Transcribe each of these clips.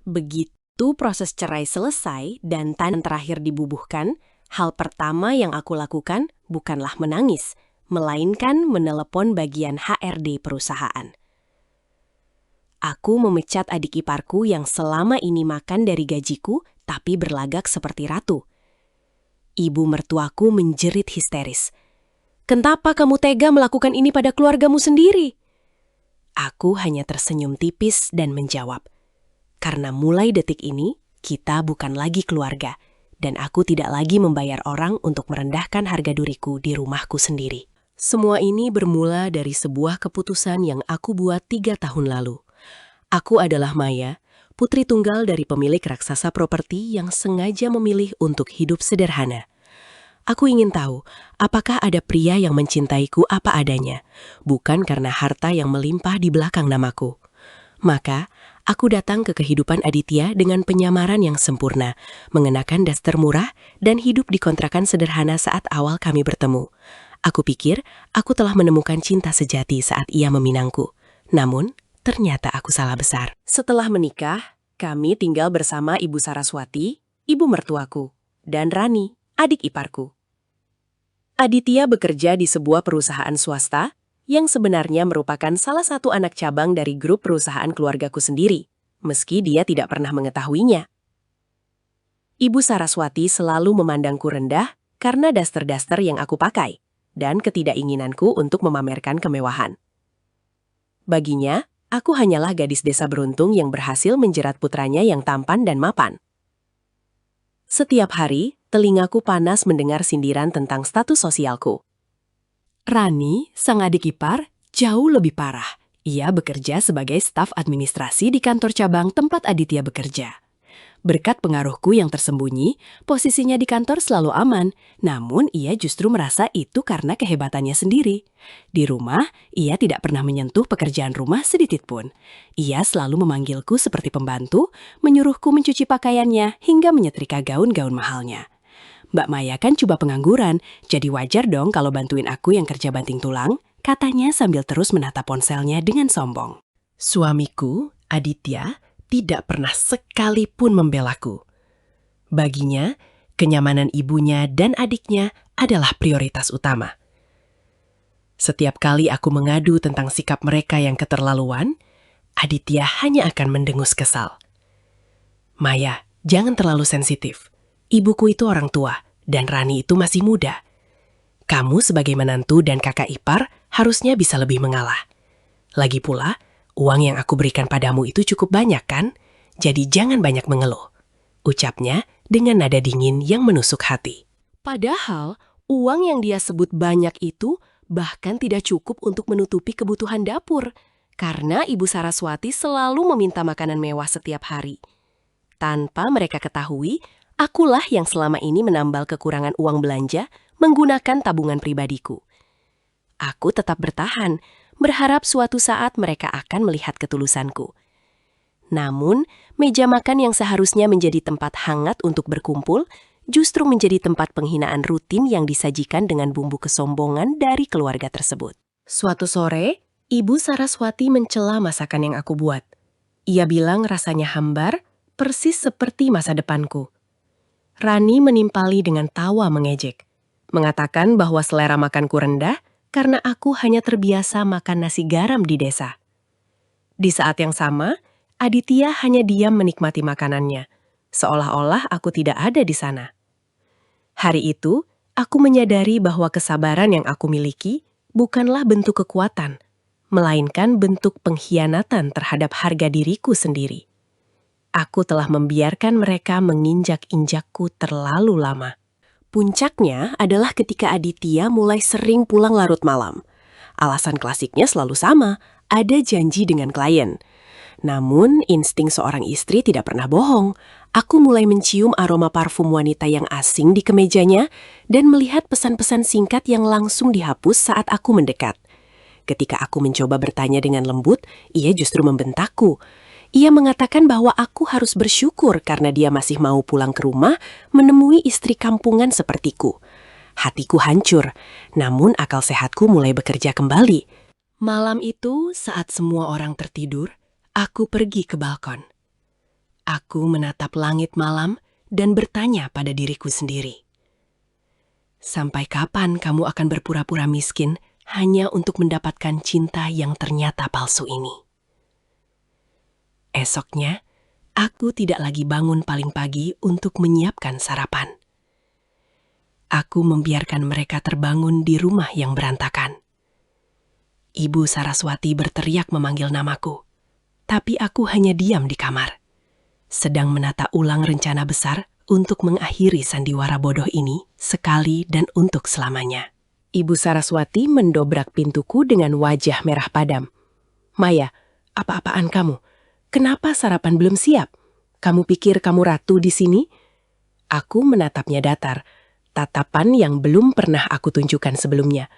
Begitu proses cerai selesai dan tangan terakhir dibubuhkan, hal pertama yang aku lakukan bukanlah menangis, melainkan menelepon bagian HRD perusahaan. Aku memecat adik iparku yang selama ini makan dari gajiku tapi berlagak seperti ratu. Ibu mertuaku menjerit histeris. "Kenapa kamu tega melakukan ini pada keluargamu sendiri?" Aku hanya tersenyum tipis dan menjawab, "Karena mulai detik ini, kita bukan lagi keluarga, dan aku tidak lagi membayar orang untuk merendahkan harga diriku di rumahku sendiri." Semua ini bermula dari sebuah keputusan yang aku buat 3 tahun lalu. Aku adalah Maya, putri tunggal dari pemilik raksasa properti yang sengaja memilih untuk hidup sederhana. Aku ingin tahu, apakah ada pria yang mencintaiku apa adanya, bukan karena harta yang melimpah di belakang namaku. Maka, aku datang ke kehidupan Aditya dengan penyamaran yang sempurna, mengenakan daster murah, dan hidup di kontrakan sederhana saat awal kami bertemu. Aku pikir, aku telah menemukan cinta sejati saat ia meminangku. Namun, ternyata aku salah besar. Setelah menikah, kami tinggal bersama Ibu Saraswati, ibu mertuaku, dan Rani, adik iparku. Aditya bekerja di sebuah perusahaan swasta yang sebenarnya merupakan salah satu anak cabang dari grup perusahaan keluargaku sendiri, meski dia tidak pernah mengetahuinya. Ibu Saraswati selalu memandangku rendah karena daster-daster yang aku pakai dan ketidakinginanku untuk memamerkan kemewahan. Baginya, aku hanyalah gadis desa beruntung yang berhasil menjerat putranya yang tampan dan mapan. Setiap hari, telingaku panas mendengar sindiran tentang status sosialku. Rani, sang adik ipar, jauh lebih parah. Ia bekerja sebagai staf administrasi di kantor cabang tempat Aditya bekerja. Berkat pengaruhku yang tersembunyi, posisinya di kantor selalu aman, namun ia justru merasa itu karena kehebatannya sendiri. Di rumah, ia tidak pernah menyentuh pekerjaan rumah sedikit pun. Ia selalu memanggilku seperti pembantu, menyuruhku mencuci pakaiannya hingga menyetrika gaun-gaun mahalnya. "Mbak Maya kan coba pengangguran, jadi wajar dong kalau bantuin aku yang kerja banting tulang," katanya sambil terus menatap ponselnya dengan sombong. Suamiku, Aditya, tidak pernah sekalipun membelaku. Baginya, kenyamanan ibunya dan adiknya adalah prioritas utama. Setiap kali aku mengadu tentang sikap mereka yang keterlaluan, Aditya hanya akan mendengus kesal. "Maya, jangan terlalu sensitif. Ibuku itu orang tua, dan Rani itu masih muda. Kamu sebagai menantu dan kakak ipar harusnya bisa lebih mengalah. Lagi pula, uang yang aku berikan padamu itu cukup banyak kan? Jadi jangan banyak mengeluh," ucapnya dengan nada dingin yang menusuk hati. Padahal, uang yang dia sebut banyak itu bahkan tidak cukup untuk menutupi kebutuhan dapur, karena Ibu Saraswati selalu meminta makanan mewah setiap hari. Tanpa mereka ketahui, akulah yang selama ini menambal kekurangan uang belanja menggunakan tabungan pribadiku. Aku tetap bertahan, berharap suatu saat mereka akan melihat ketulusanku. Namun, meja makan yang seharusnya menjadi tempat hangat untuk berkumpul, justru menjadi tempat penghinaan rutin yang disajikan dengan bumbu kesombongan dari keluarga tersebut. Suatu sore, Ibu Saraswati mencela masakan yang aku buat. Ia bilang rasanya hambar, persis seperti masa depanku. Rani menimpali dengan tawa mengejek, mengatakan bahwa selera makanku rendah karena aku hanya terbiasa makan nasi garam di desa. Di saat yang sama, Aditya hanya diam menikmati makanannya, seolah-olah aku tidak ada di sana. Hari itu, aku menyadari bahwa kesabaran yang aku miliki bukanlah bentuk kekuatan, melainkan bentuk pengkhianatan terhadap harga diriku sendiri. Aku telah membiarkan mereka menginjak-injakku terlalu lama. Puncaknya adalah ketika Aditya mulai sering pulang larut malam. Alasan klasiknya selalu sama, ada janji dengan klien. Namun, insting seorang istri tidak pernah bohong. Aku mulai mencium aroma parfum wanita yang asing di kemejanya dan melihat pesan-pesan singkat yang langsung dihapus saat aku mendekat. Ketika aku mencoba bertanya dengan lembut, ia justru membentakku. Ia mengatakan bahwa aku harus bersyukur karena dia masih mau pulang ke rumah menemui istri kampungan sepertiku. Hatiku hancur, namun akal sehatku mulai bekerja kembali. Malam itu, saat semua orang tertidur, aku pergi ke balkon. Aku menatap langit malam dan bertanya pada diriku sendiri. Sampai kapan kamu akan berpura-pura miskin hanya untuk mendapatkan cinta yang ternyata palsu ini? Esoknya, aku tidak lagi bangun paling pagi untuk menyiapkan sarapan. Aku membiarkan mereka terbangun di rumah yang berantakan. Ibu Saraswati berteriak memanggil namaku, tapi aku hanya diam di kamar, sedang menata ulang rencana besar untuk mengakhiri sandiwara bodoh ini sekali dan untuk selamanya. Ibu Saraswati mendobrak pintuku dengan wajah merah padam. "Maya, apa-apaan kamu? Kenapa sarapan belum siap? Kamu pikir kamu ratu di sini?" Aku menatapnya datar, tatapan yang belum pernah aku tunjukkan sebelumnya.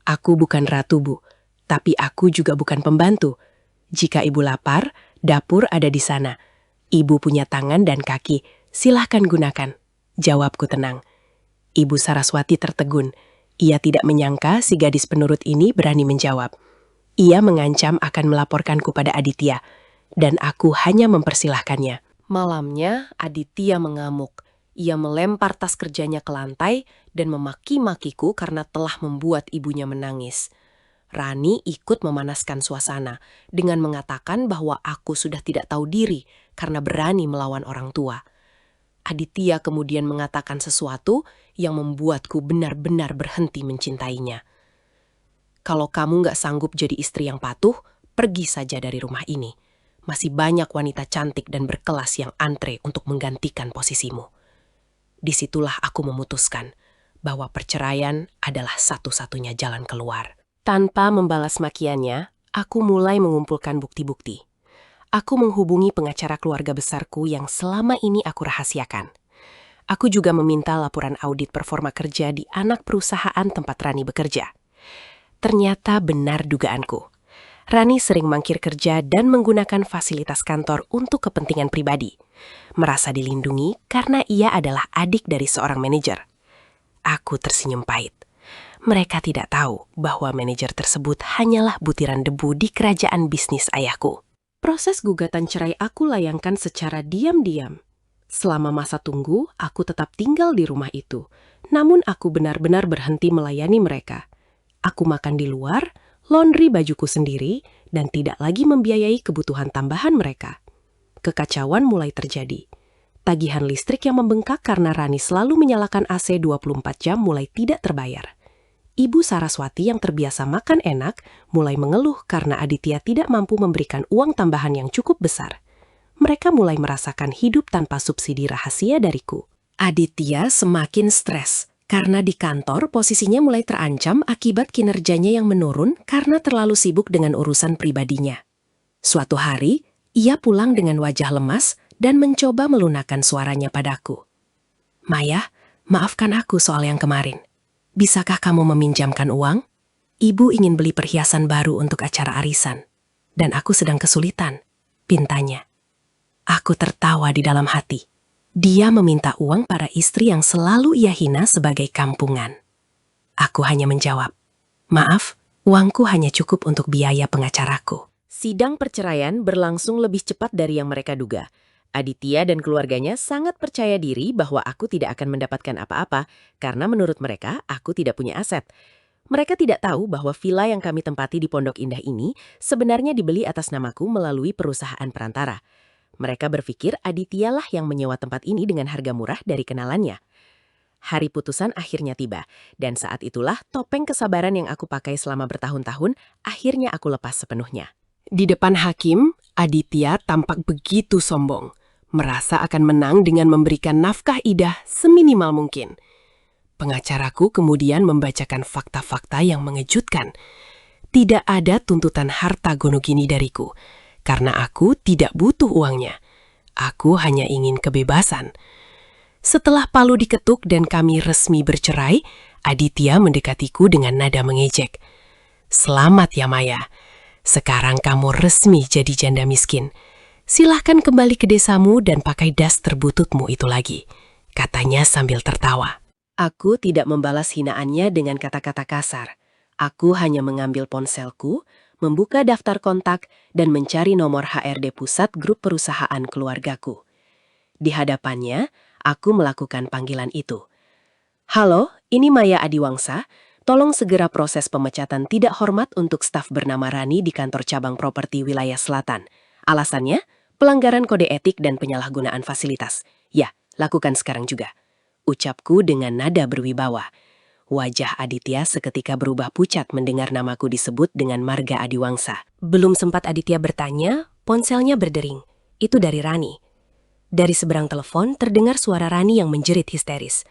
"Aku bukan ratu, Bu, tapi aku juga bukan pembantu. Jika ibu lapar, dapur ada di sana. Ibu punya tangan dan kaki, silahkan gunakan," jawabku tenang. Ibu Saraswati tertegun. Ia tidak menyangka si gadis penurut ini berani menjawab. Ia mengancam akan melaporkanku pada Aditya, dan aku hanya mempersilahkannya. Malamnya, Aditya mengamuk. Ia melempar tas kerjanya ke lantai dan memaki-makiku karena telah membuat ibunya menangis. Rani ikut memanaskan suasana dengan mengatakan bahwa aku sudah tidak tahu diri karena berani melawan orang tua. Aditya kemudian mengatakan sesuatu yang membuatku benar-benar berhenti mencintainya. "Kalau kamu nggak sanggup jadi istri yang patuh, pergi saja dari rumah ini. Masih banyak wanita cantik dan berkelas yang antre untuk menggantikan posisimu." Disitulah aku memutuskan bahwa perceraian adalah satu-satunya jalan keluar. Tanpa membalas makiannya, aku mulai mengumpulkan bukti-bukti. Aku menghubungi pengacara keluarga besarku yang selama ini aku rahasiakan. Aku juga meminta laporan audit performa kerja di anak perusahaan tempat Rani bekerja. Ternyata benar dugaanku. Rani sering mangkir kerja dan menggunakan fasilitas kantor untuk kepentingan pribadi. Merasa dilindungi karena ia adalah adik dari seorang manajer. Aku tersenyum pahit. Mereka tidak tahu bahwa manajer tersebut hanyalah butiran debu di kerajaan bisnis ayahku. Proses gugatan cerai aku layangkan secara diam-diam. Selama masa tunggu, aku tetap tinggal di rumah itu. Namun aku benar-benar berhenti melayani mereka. Aku makan di luar, laundry bajuku sendiri, dan tidak lagi membiayai kebutuhan tambahan mereka. Kekacauan mulai terjadi. Tagihan listrik yang membengkak karena Rani selalu menyalakan AC 24 jam mulai tidak terbayar. Ibu Saraswati yang terbiasa makan enak mulai mengeluh karena Aditya tidak mampu memberikan uang tambahan yang cukup besar. Mereka mulai merasakan hidup tanpa subsidi rahasia dariku. Aditya semakin stres karena di kantor posisinya mulai terancam akibat kinerjanya yang menurun karena terlalu sibuk dengan urusan pribadinya. Suatu hari, ia pulang dengan wajah lemas dan mencoba melunakkan suaranya padaku. "Maya, maafkan aku soal yang kemarin. Bisakah kamu meminjamkan uang? Ibu ingin beli perhiasan baru untuk acara arisan, dan aku sedang kesulitan," pintanya. Aku tertawa di dalam hati. Dia meminta uang para istri yang selalu ia hina sebagai kampungan. Aku hanya menjawab, "Maaf, uangku hanya cukup untuk biaya pengacaraku." Sidang perceraian berlangsung lebih cepat dari yang mereka duga. Aditya dan keluarganya sangat percaya diri bahwa aku tidak akan mendapatkan apa-apa karena menurut mereka aku tidak punya aset. Mereka tidak tahu bahwa villa yang kami tempati di Pondok Indah ini sebenarnya dibeli atas namaku melalui perusahaan perantara. Mereka berpikir Aditya lah yang menyewa tempat ini dengan harga murah dari kenalannya. Hari putusan akhirnya tiba, dan saat itulah topeng kesabaran yang aku pakai selama bertahun-tahun akhirnya aku lepas sepenuhnya. Di depan hakim, Aditya tampak begitu sombong, merasa akan menang dengan memberikan nafkah idah seminimal mungkin. Pengacaraku kemudian membacakan fakta-fakta yang mengejutkan. Tidak ada tuntutan harta gonogini dariku, karena aku tidak butuh uangnya. Aku hanya ingin kebebasan. Setelah palu diketuk dan kami resmi bercerai, Aditya mendekatiku dengan nada mengejek. "Selamat ya Maya. Sekarang kamu resmi jadi janda miskin. Silahkan kembali ke desamu dan pakai das terbututmu itu lagi," katanya sambil tertawa. Aku tidak membalas hinaannya dengan kata-kata kasar. Aku hanya mengambil ponselku, membuka daftar kontak, dan mencari nomor HRD pusat grup perusahaan keluargaku. Di hadapannya, aku melakukan panggilan itu. Halo, ini Maya Adiwangsa. Tolong segera proses pemecatan tidak hormat untuk staf bernama Rani di kantor cabang properti wilayah selatan. Alasannya, pelanggaran kode etik dan penyalahgunaan fasilitas. Ya, lakukan sekarang juga. Ucapku dengan nada berwibawa. Wajah Aditya seketika berubah pucat mendengar namaku disebut dengan marga Adiwangsa. Belum sempat Aditya bertanya, ponselnya berdering. Itu dari Rani. Dari seberang telepon terdengar suara Rani yang menjerit histeris.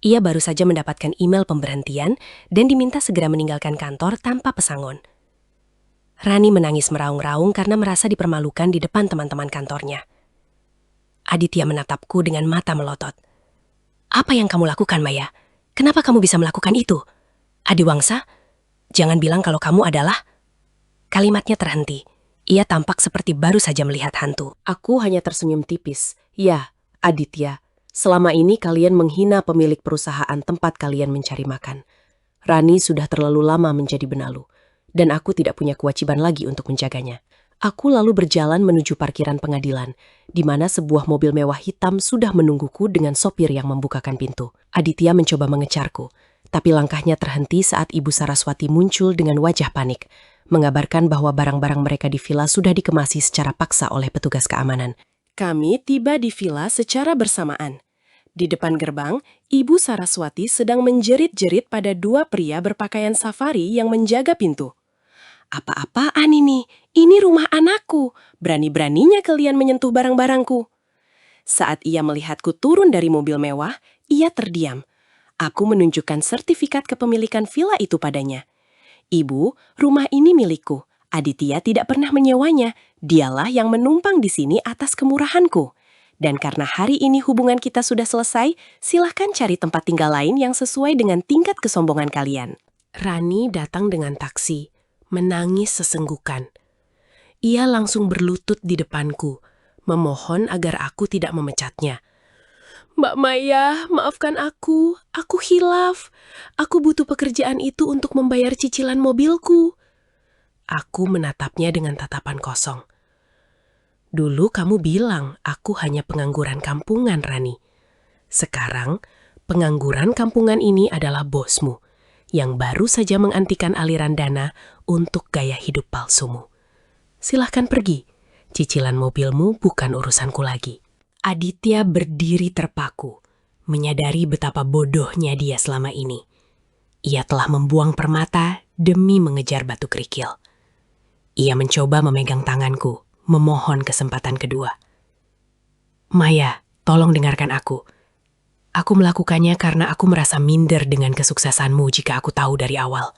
Ia baru saja mendapatkan email pemberhentian dan diminta segera meninggalkan kantor tanpa pesangon. Rani menangis meraung-raung karena merasa dipermalukan di depan teman-teman kantornya. Aditya menatapku dengan mata melotot. Apa yang kamu lakukan, Maya? Kenapa kamu bisa melakukan itu? Adiwangsa, jangan bilang kalau kamu adalah... Kalimatnya terhenti. Ia tampak seperti baru saja melihat hantu. Aku hanya tersenyum tipis. Ya, Aditya. Selama ini kalian menghina pemilik perusahaan tempat kalian mencari makan. Rani sudah terlalu lama menjadi benalu, dan aku tidak punya kewajiban lagi untuk menjaganya. Aku lalu berjalan menuju parkiran pengadilan, di mana sebuah mobil mewah hitam sudah menungguku dengan sopir yang membukakan pintu. Aditya mencoba mengejarku, tapi langkahnya terhenti saat Ibu Saraswati muncul dengan wajah panik, mengabarkan bahwa barang-barang mereka di villa sudah dikemasi secara paksa oleh petugas keamanan. Kami tiba di villa secara bersamaan. Di depan gerbang, Ibu Saraswati sedang menjerit-jerit pada dua pria berpakaian safari yang menjaga pintu. Apa-apaan ini? Ini rumah anakku. Berani-beraninya kalian menyentuh barang-barangku. Saat ia melihatku turun dari mobil mewah, ia terdiam. Aku menunjukkan sertifikat kepemilikan villa itu padanya. Ibu, rumah ini milikku. Aditya tidak pernah menyewanya. Dialah yang menumpang di sini atas kemurahanku. Dan karena hari ini hubungan kita sudah selesai, silahkan cari tempat tinggal lain yang sesuai dengan tingkat kesombongan kalian. Rani datang dengan taksi, menangis sesenggukan. Ia langsung berlutut di depanku, memohon agar aku tidak memecatnya. Mbak Maya, maafkan aku hilaf. Aku butuh pekerjaan itu untuk membayar cicilan mobilku. Aku menatapnya dengan tatapan kosong. Dulu kamu bilang aku hanya pengangguran kampungan, Rani. Sekarang, pengangguran kampungan ini adalah bosmu, yang baru saja mengantikan aliran dana untuk gaya hidup palsumu. Silahkan pergi, cicilan mobilmu bukan urusanku lagi. Aditya berdiri terpaku, menyadari betapa bodohnya dia selama ini. Ia telah membuang permata demi mengejar batu kerikil. Ia mencoba memegang tanganku, memohon kesempatan kedua. Maya, tolong dengarkan aku. Aku melakukannya karena aku merasa minder dengan kesuksesanmu jika aku tahu dari awal.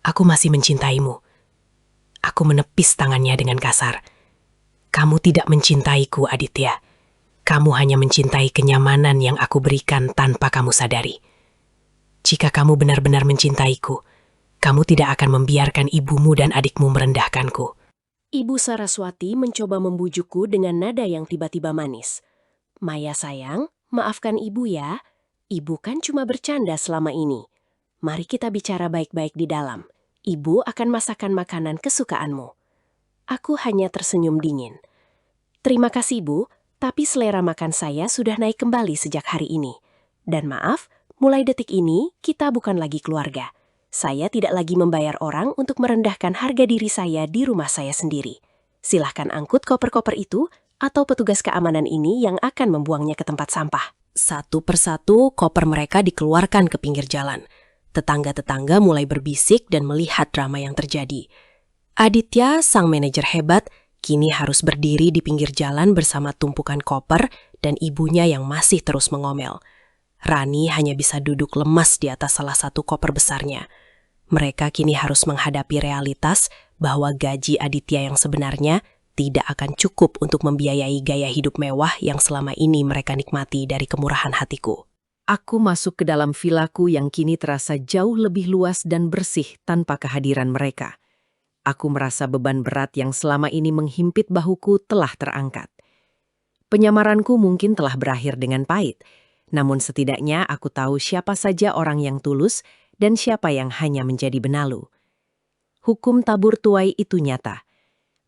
Aku masih mencintaimu. Aku menepis tangannya dengan kasar. Kamu tidak mencintaiku, Aditya. Kamu hanya mencintai kenyamanan yang aku berikan tanpa kamu sadari. Jika kamu benar-benar mencintaiku, kamu tidak akan membiarkan ibumu dan adikmu merendahkanku. Ibu Saraswati mencoba membujukku dengan nada yang tiba-tiba manis. Maya sayang, maafkan ibu ya. Ibu kan cuma bercanda selama ini. Mari kita bicara baik-baik di dalam. Ibu akan masakan makanan kesukaanmu. Aku hanya tersenyum dingin. Terima kasih, Bu, tapi selera makan saya sudah naik kembali sejak hari ini. Dan maaf, mulai detik ini kita bukan lagi keluarga. Saya tidak lagi membayar orang untuk merendahkan harga diri saya di rumah saya sendiri. Silahkan angkut koper-koper itu atau petugas keamanan ini yang akan membuangnya ke tempat sampah. Satu persatu koper mereka dikeluarkan ke pinggir jalan. Tetangga-tetangga mulai berbisik dan melihat drama yang terjadi. Aditya, sang manajer hebat, kini harus berdiri di pinggir jalan bersama tumpukan koper dan ibunya yang masih terus mengomel. Rani hanya bisa duduk lemas di atas salah satu koper besarnya. Mereka kini harus menghadapi realitas bahwa gaji Aditya yang sebenarnya tidak akan cukup untuk membiayai gaya hidup mewah yang selama ini mereka nikmati dari kemurahan hatiku. Aku masuk ke dalam vilaku yang kini terasa jauh lebih luas dan bersih tanpa kehadiran mereka. Aku merasa beban berat yang selama ini menghimpit bahuku telah terangkat. Penyamaranku mungkin telah berakhir dengan pahit, namun setidaknya aku tahu siapa saja orang yang tulus dan siapa yang hanya menjadi benalu. hukum tabur tuai itu nyata.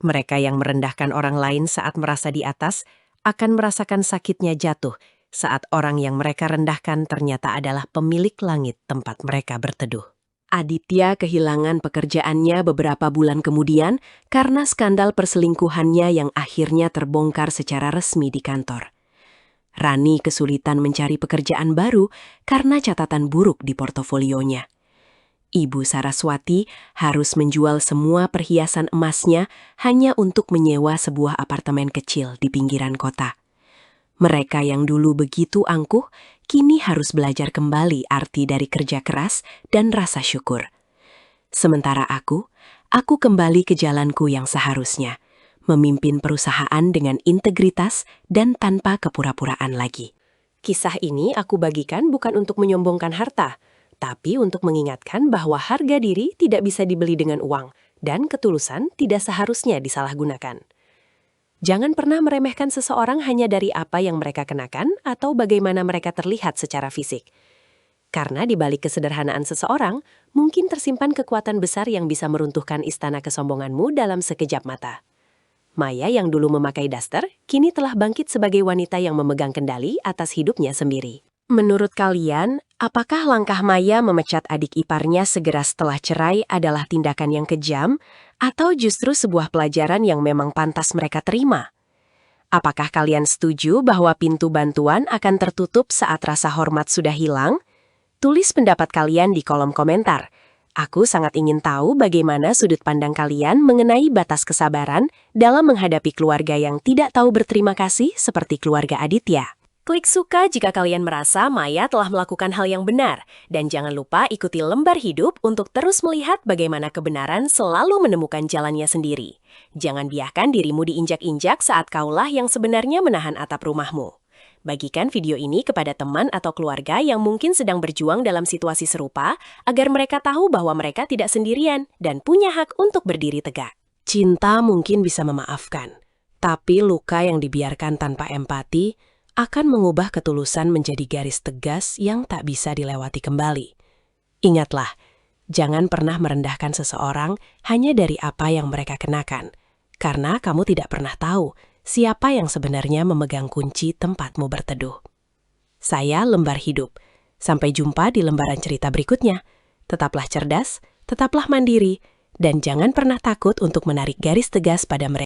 Mereka yang merendahkan orang lain saat merasa di atas akan merasakan sakitnya jatuh saat orang yang mereka rendahkan ternyata adalah pemilik langit tempat mereka berteduh. Aditya kehilangan pekerjaannya beberapa bulan kemudian karena skandal perselingkuhannya yang akhirnya terbongkar secara resmi di kantor. Rani kesulitan mencari pekerjaan baru karena catatan buruk di portofolionya. Ibu Saraswati harus menjual semua perhiasan emasnya hanya untuk menyewa sebuah apartemen kecil di pinggiran kota. Mereka yang dulu begitu angkuh, kini harus belajar kembali arti dari kerja keras dan rasa syukur. Sementara aku kembali ke jalanku yang seharusnya, memimpin perusahaan dengan integritas dan tanpa kepura-puraan lagi. Kisah ini aku bagikan bukan untuk menyombongkan harta, tapi untuk mengingatkan bahwa harga diri tidak bisa dibeli dengan uang, dan ketulusan tidak seharusnya disalahgunakan. Jangan pernah meremehkan seseorang hanya dari apa yang mereka kenakan atau bagaimana mereka terlihat secara fisik. Karena di balik kesederhanaan seseorang, mungkin tersimpan kekuatan besar yang bisa meruntuhkan istana kesombonganmu dalam sekejap mata. Maya yang dulu memakai daster, kini telah bangkit sebagai wanita yang memegang kendali atas hidupnya sendiri. Menurut kalian, apakah langkah Maya memecat adik iparnya segera setelah cerai adalah tindakan yang kejam, atau justru sebuah pelajaran yang memang pantas mereka terima? Apakah kalian setuju bahwa pintu bantuan akan tertutup saat rasa hormat sudah hilang? Tulis pendapat kalian di kolom komentar. Aku sangat ingin tahu bagaimana sudut pandang kalian mengenai batas kesabaran dalam menghadapi keluarga yang tidak tahu berterima kasih seperti keluarga Aditya. Klik suka jika kalian merasa Maya telah melakukan hal yang benar. Dan jangan lupa ikuti lembar hidup untuk terus melihat bagaimana kebenaran selalu menemukan jalannya sendiri. Jangan biarkan dirimu diinjak-injak saat kaulah yang sebenarnya menahan atap rumahmu. Bagikan video ini kepada teman atau keluarga yang mungkin sedang berjuang dalam situasi serupa, agar mereka tahu bahwa mereka tidak sendirian dan punya hak untuk berdiri tegak. Cinta mungkin bisa memaafkan, tapi luka yang dibiarkan tanpa empati akan mengubah ketulusan menjadi garis tegas yang tak bisa dilewati kembali. Ingatlah, jangan pernah merendahkan seseorang hanya dari apa yang mereka kenakan, karena kamu tidak pernah tahu siapa yang sebenarnya memegang kunci tempatmu berteduh. Saya Lembar Hidup. Sampai jumpa di lembaran cerita berikutnya. Tetaplah cerdas, tetaplah mandiri, dan jangan pernah takut untuk menarik garis tegas pada mereka.